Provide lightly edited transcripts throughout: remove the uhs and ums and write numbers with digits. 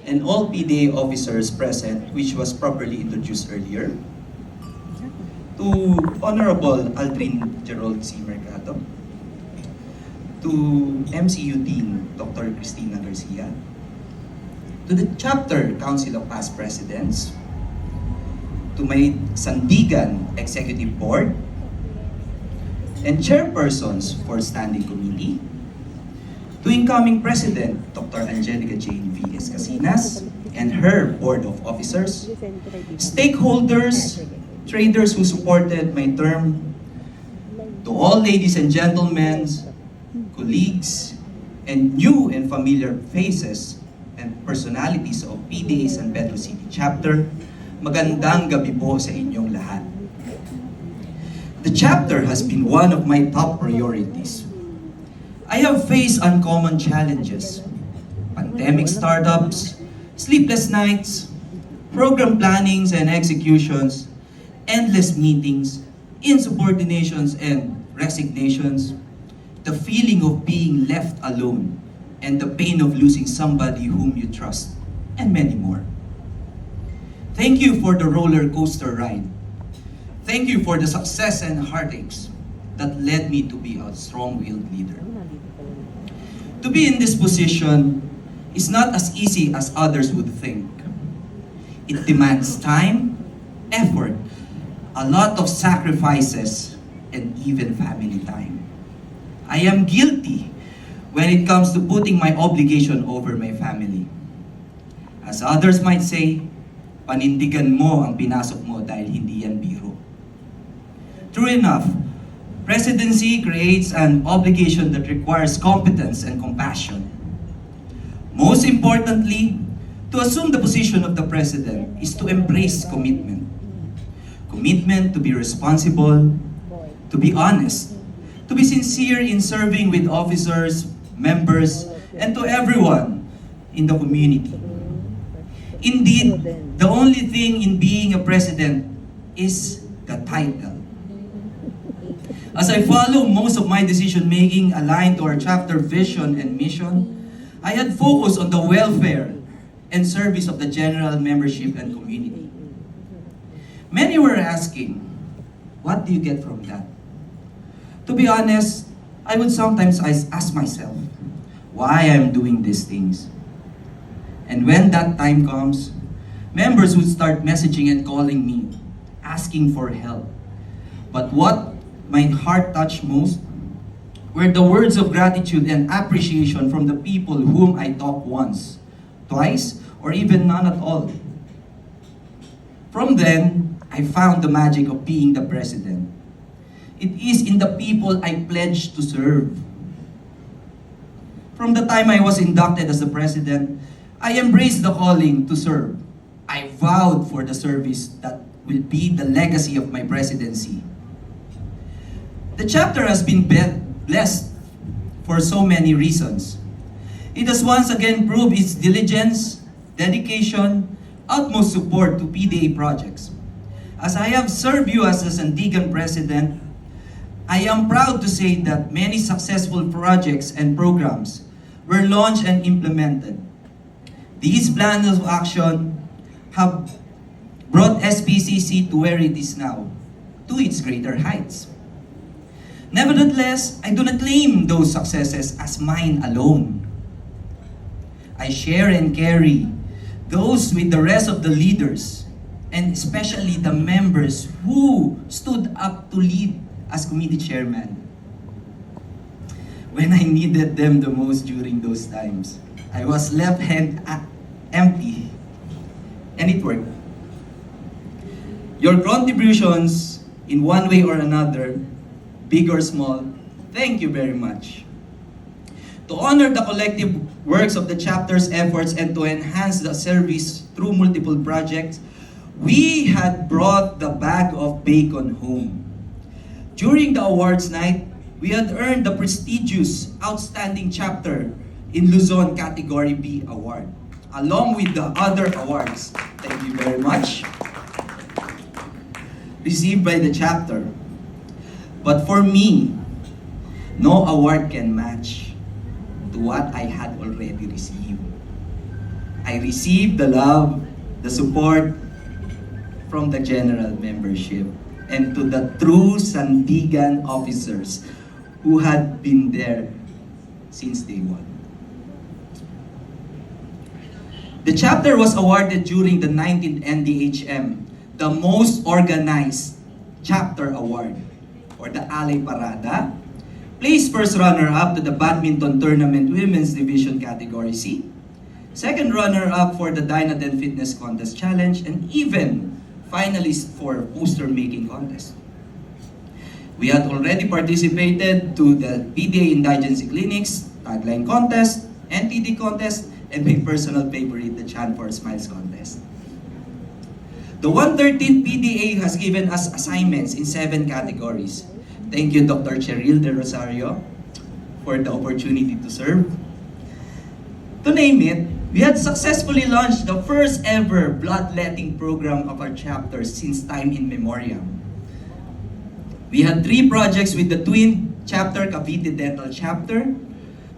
and all PDA officers present, which was properly introduced earlier. To Honorable Aldrin Gerald C. Mercado, to MCU Dean Dr. Cristina Garcia, to the Chapter Council of Past Presidents, to my Sandigan Executive Board, and chairpersons for Standing Committee, to incoming President Dr. Angelica Jane V.S. Casinas and her Board of Officers, stakeholders, traders who supported my term, to all ladies and gentlemen, colleagues, and new and familiar faces and personalities of PDA San Pedro City Chapter, magandang gabi po sa inyong lahat. The chapter has been one of my top priorities. I have faced uncommon challenges: pandemic startups, sleepless nights, program plannings and executions, endless meetings, insubordinations and resignations, the feeling of being left alone, and the pain of losing somebody whom you trust, and many more. Thank you for the roller coaster ride. Thank you for the success and heartaches that led me to be a strong-willed leader. To be in this position is not as easy as others would think. It demands time, effort, a lot of sacrifices, and even family time. I am guilty when it comes to putting my obligation over my family. As others might say, panindigan mo ang pinasok mo dahil hindi yan biro. True enough, presidency creates an obligation that requires competence and compassion. Most importantly, to assume the position of the president is to embrace commitment. Commitment to be responsible, to be honest, to be sincere in serving with officers, members, and to everyone in the community. Indeed, the only thing in being a president is the title. As I follow most of my decision-making aligned to our chapter vision and mission, I had focused on the welfare and service of the general membership and community. Many were asking, what do you get from that? To be honest, I would sometimes ask myself, why I'm doing these things. And when that time comes, members would start messaging and calling me, asking for help. But what my heart touched most were the words of gratitude and appreciation from the people whom I talked once, twice, or even none at all. From then, I found the magic of being the president. It is in the people I pledged to serve. From the time I was inducted as the president, I embraced the calling to serve. I vowed for the service that will be the legacy of my presidency. The chapter has been blessed for so many reasons. It has once again proved its diligence, dedication, utmost support to PDA projects. As I have served you as a Sandigan president, I am proud to say that many successful projects and programs were launched and implemented. These plans of action have brought SPCC to where it is now, to its greater heights. Nevertheless, I do not claim those successes as mine alone. I share and carry those with the rest of the leaders, and especially the members who stood up to lead as committee chairman. When I needed them the most during those times, I was left empty, and it worked. Your contributions in one way or another, big or small, thank you very much. To honor the collective works of the chapter's efforts and to enhance the service through multiple projects, we had brought the bag of bacon home. During the awards night, we had earned the prestigious Outstanding Chapter in Luzon Category B Award, along with the other awards. Thank you very much. Received by the chapter. But for me, no award can match to what I had already received. I received the love, the support from the general membership, and to the true Sandigan officers who had been there since day one. The chapter was awarded during the 19th NDHM, the most organized chapter award, or the Alay Parada, placed first runner-up to the badminton tournament women's division category C, second runner-up for the Dynaden Fitness Contest Challenge, and even finalist for poster making contest. We had already participated to the PDA Indigency Clinics, tagline contest, NTD contest, and my personal favorite, the Chant for Smiles contest. The 113th PDA has given us assignments in 7 categories. Thank you, Dr. Cheryl De Rosario, for the opportunity to serve. To name it, we had successfully launched the first ever bloodletting program of our chapter since time in memoriam. We had 3 projects with the twin chapter, Cavite Dental Chapter,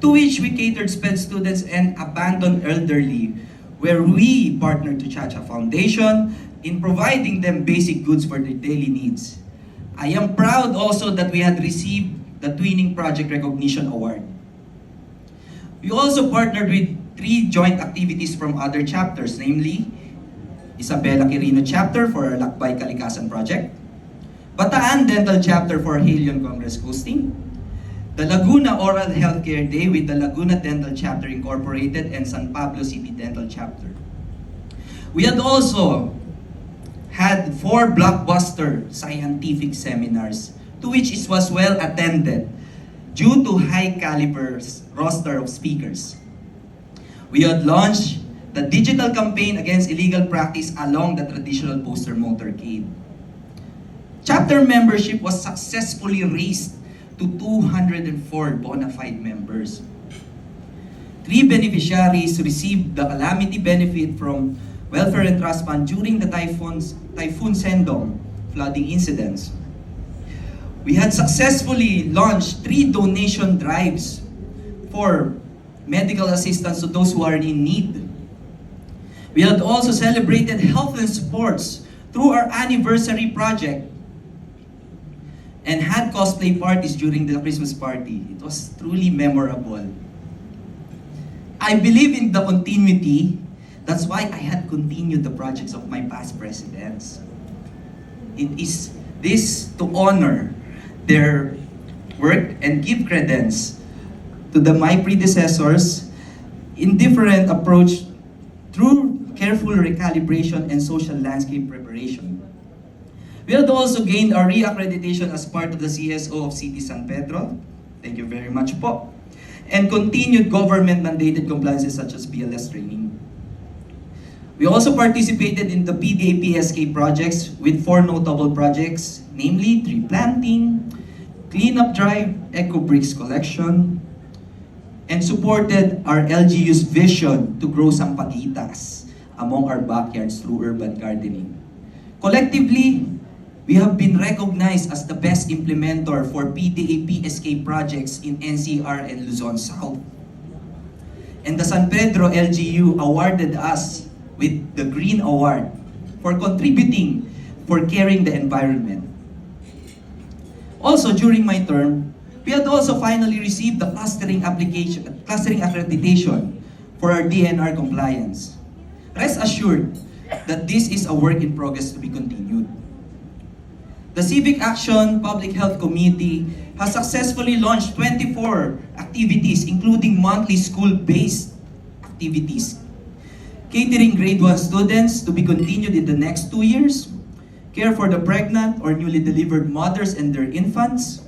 to which we catered SPED students and abandoned elderly, where we partnered to Chacha Foundation in providing them basic goods for their daily needs. I am proud also that we had received the Twinning Project Recognition Award. We also partnered with 3 joint activities from other chapters, namely Isabela Quirino Chapter for our Lakbay Kalikasan Project, Bataan Dental Chapter for Helion Congress Hosting, the Laguna Oral Healthcare Day with the Laguna Dental Chapter Incorporated and San Pablo City Dental Chapter. We had also had 4 blockbuster scientific seminars, to which it was well attended due to high caliber roster of speakers. We had launched the digital campaign against illegal practice along the traditional poster motorcade. Chapter membership was successfully raised to 204 bona fide members. 3 beneficiaries received the calamity benefit from Welfare and Trust Fund during the Typhoon Sendong flooding incidents. We had successfully launched 3 donation drives for medical assistance to those who are in need. We had also celebrated health and sports through our anniversary project and had cosplay parties during the Christmas party. It was truly memorable. I believe in the continuity. That's why I had continued the projects of my past presidents. It is this to honor their work and give credence to my predecessors in different approach through careful recalibration and social landscape preparation. We had also gained our re-accreditation as part of the CSO of City San Pedro. Thank you very much po. And continued government-mandated compliances such as BLS training. We also participated in the PDA PSK projects with 4 notable projects, namely tree planting, cleanup drive, eco bricks collection, and supported our LGU's vision to grow sampaguitas among our backyards through urban gardening. Collectively, we have been recognized as the best implementer for PDA PSK projects in NCR and Luzon South. And the San Pedro LGU awarded us with the Green Award for contributing for caring the environment. Also, during my term, we had also finally received the clustering accreditation for our DNR compliance. Rest assured that this is a work in progress to be continued. The Civic Action Public Health Committee has successfully launched 24 activities, including monthly school-based activities, catering grade 1 students to be continued in the next 2 years, care for the pregnant or newly delivered mothers and their infants,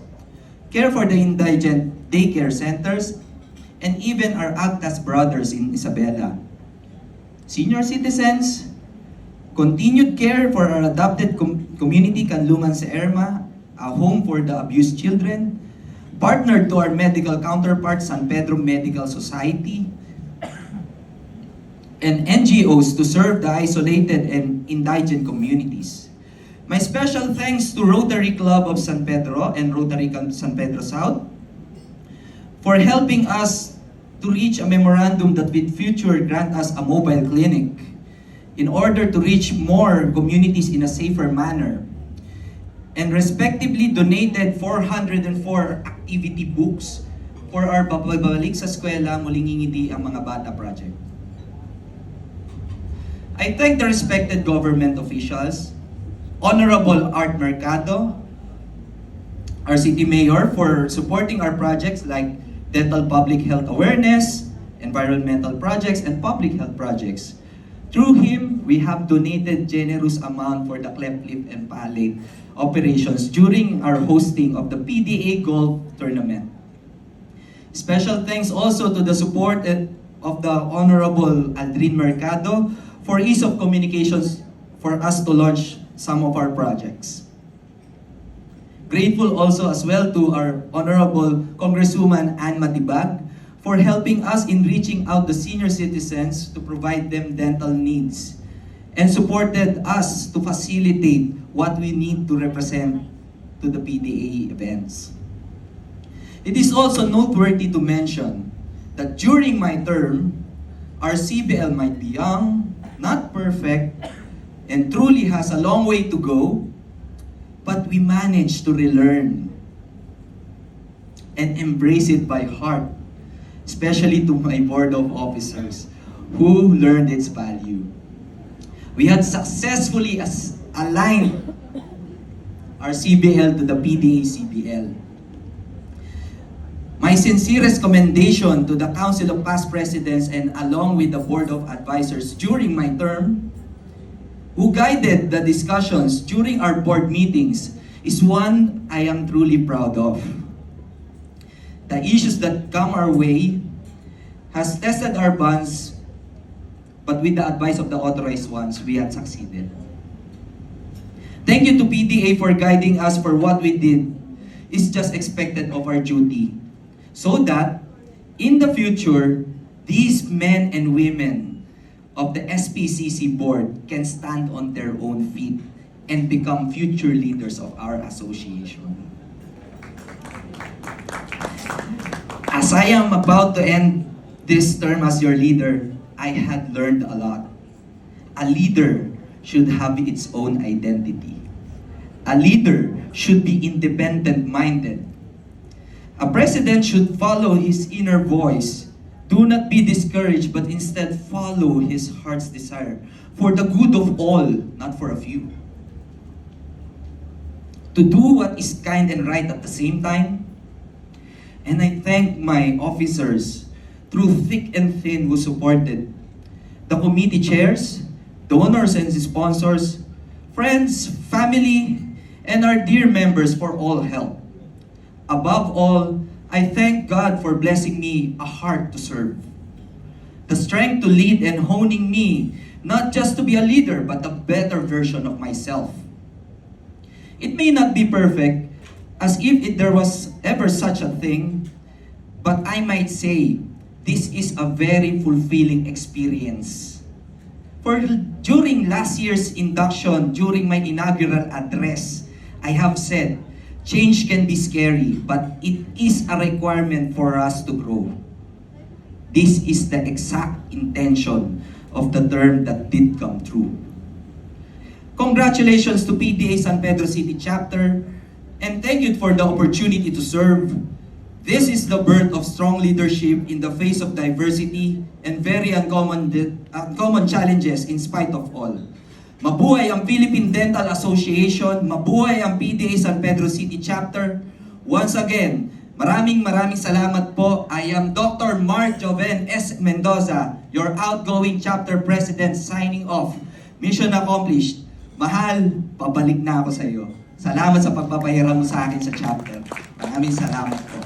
care for the indigent daycare centers, and even our Agtas brothers in Isabela. Senior citizens, continued care for our adopted community, Kanlungan sa Erma, a home for the abused children, partnered to our medical counterpart, San Pedro Medical Society, and NGOs to serve the isolated and indigent communities. My special thanks to Rotary Club of San Pedro and Rotary San Pedro South for helping us to reach a memorandum that will future grant us a mobile clinic in order to reach more communities in a safer manner, and respectively donated 404 activity books for our Babalik sa Eskwela, Muling Ngingiti ang Mga Bata project. I thank the respected government officials, Honorable Art Mercado, our City Mayor, for supporting our projects like dental public health awareness, environmental projects, and public health projects. Through him, we have donated generous amount for the cleft lip and palate operations during our hosting of the PDA Golf Tournament. Special thanks also to the support of the Honorable Aldrin Mercado for ease of communications for us to launch some of our projects. Grateful also as well to our Honorable Congresswoman Ann Matibag for helping us in reaching out to senior citizens to provide them dental needs, and supported us to facilitate what we need to represent to the PDA events. It is also noteworthy to mention that during my term, our CBL might be young, not perfect, and truly has a long way to go, but we managed to relearn and embrace it by heart, especially to my board of officers who learned its value. We had successfully aligned our CBL to the PDA CBL. My sincerest commendation to the Council of Past Presidents and along with the Board of Advisors during my term, who guided the discussions during our board meetings, is one I am truly proud of. The issues that come our way has tested our bonds, but with the advice of the authorized ones, we had succeeded. Thank you to PDA for guiding us for what we did is just expected of our duty, so that in the future, these men and women of the SPCC board can stand on their own feet and become future leaders of our association. As I am about to end this term as your leader, I had learned a lot. A leader should have its own identity. A leader should be independent-minded. A president should follow his inner voice. Do not be discouraged, but instead follow his heart's desire for the good of all, not for a few. To do what is kind and right at the same time. And I thank my officers through thick and thin who supported, the committee chairs, donors and sponsors, friends, family, and our dear members for all help. Above all, I thank God for blessing me a heart to serve, the strength to lead and honing me, not just to be a leader, but a better version of myself. It may not be perfect, as if there was ever such a thing, but I might say, this is a very fulfilling experience. For during last year's induction, during my inaugural address, I have said, change can be scary, but it is a requirement for us to grow. This is the exact intention of the term that did come true. Congratulations to PDA San Pedro City Chapter, and thank you for the opportunity to serve. This is the birth of strong leadership in the face of diversity and very uncommon challenges in spite of all. Mabuhay ang Philippine Dental Association, mabuhay ang PDA San Pedro City Chapter. Once again, maraming salamat po. I am Dr. Mark Joven S. Mendoza, your outgoing chapter president, signing off. Mission accomplished. Mahal, pabalik na ako sa iyo. Salamat sa pagpapahiram mo sa akin sa chapter. Maraming salamat po.